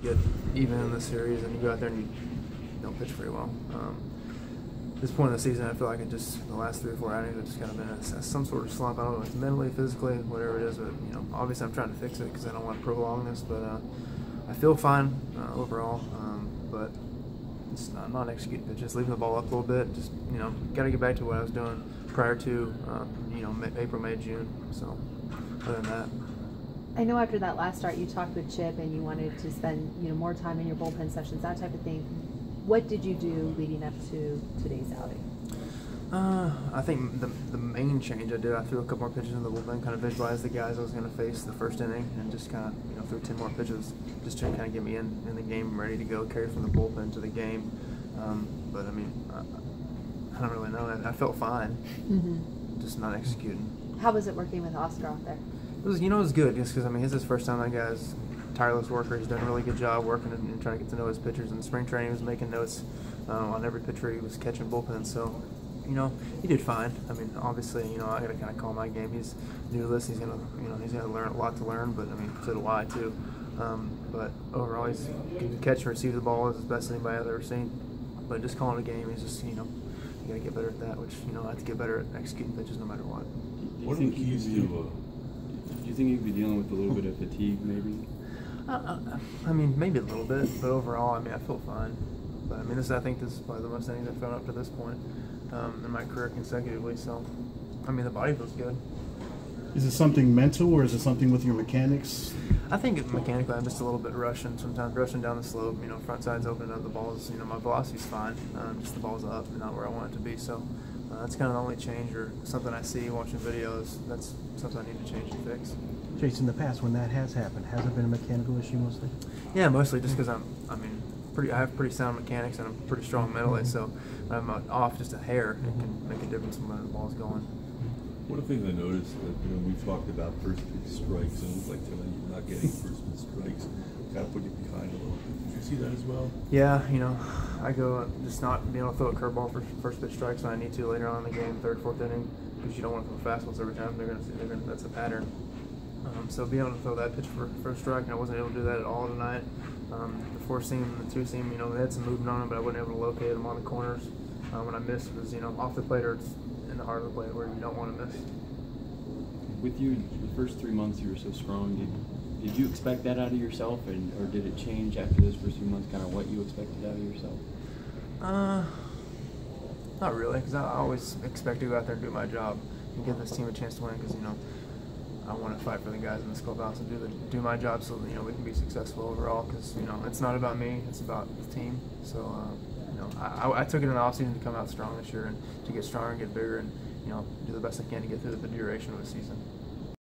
Get even in the series, and you go out there and you don't pitch very well. At this point in the season, I feel like the last 3 or 4 outings have just kind of been some sort of slump. I don't know if it's mentally, physically, whatever it is, but obviously I'm trying to fix it because I don't want to prolong this. But I feel fine overall, but it's not executing pitches, leaving the ball up a little bit. Just got to get back to what I was doing prior to April, May, June. So other than that. I know after that last start you talked with Chip and you wanted to spend more time in your bullpen sessions, that type of thing. What did you do leading up to today's outing? I think the main change I did, I threw a couple more pitches in the bullpen, kind of visualized the guys I was going to face the first inning, and just kind of threw 10 more pitches just to kind of get me in the game, ready to go, carry from the bullpen to the game. But I mean, I don't really know. I felt fine, just not executing. How was it working with Oscar out there? It was good, just because it's his first time. That guy's a tireless worker. He's done a really good job working and trying to get to know his pitchers. In spring training, he was making notes on every pitcher he was catching bullpen. So, he did fine. I mean, obviously, I got to kind of call my game. He's new to this. He's gonna, he's gonna learn a lot to learn. But I mean, so do I too. But overall, he can catch and receive the ball as best anybody I've ever seen. But just calling a game, he's just, you got to get better at that. Which I have to get better at executing pitches no matter what. What are the keys to? Do you think you'd be dealing with a little bit of fatigue, maybe? I mean, maybe a little bit, but overall, I feel fine. But I think this is probably the most innings I've thrown up to this point in my career consecutively. So, the body feels good. Is it something mental, or is it something with your mechanics? I think mechanically, I'm just a little bit rushing. Sometimes rushing down the slope. Front side's open up, the ball's. My velocity's fine. Just the ball's up and not where I want it to be. So. That's kind of the only change, or something I see watching videos. That's something I need to change and fix. Jason, in the past, when that has happened, has it been a mechanical issue mostly? Yeah, mostly just because I have pretty sound mechanics and I'm pretty strong mentally. So when I'm off just a hair, it can make a difference when the ball's going. One of the things I noticed that we talked about first pitch strikes, and like tonight you're not getting first pitch strikes, kind of put you behind a little bit. Did you see that as well? Yeah, I go just not being able to throw a curveball for first pitch strikes when I need to later on in the game, 3rd, 4th inning, because you don't want to throw fastballs every time. That's a pattern. So being able to throw that pitch for first strike, and I wasn't able to do that at all tonight. The 4-seam and the 2-seam, they had some movement on them, but I wasn't able to locate them on the corners. When I missed, it was off the plate or it's in the heart of the plate where you don't want to miss. With you, the first 3 months you were so strong. Did you expect that out of yourself, or did it change after those first few months, kind of what you expected out of yourself? Not really, because I always expect to go out there and do my job and give this team a chance to win, because I want to fight for the guys in this clubhouse and do my job so that we can be successful overall. Because it's not about me, it's about the team. So I took it in the offseason to come out strong this year and to get stronger and get bigger and do the best I can to get through the duration of the season.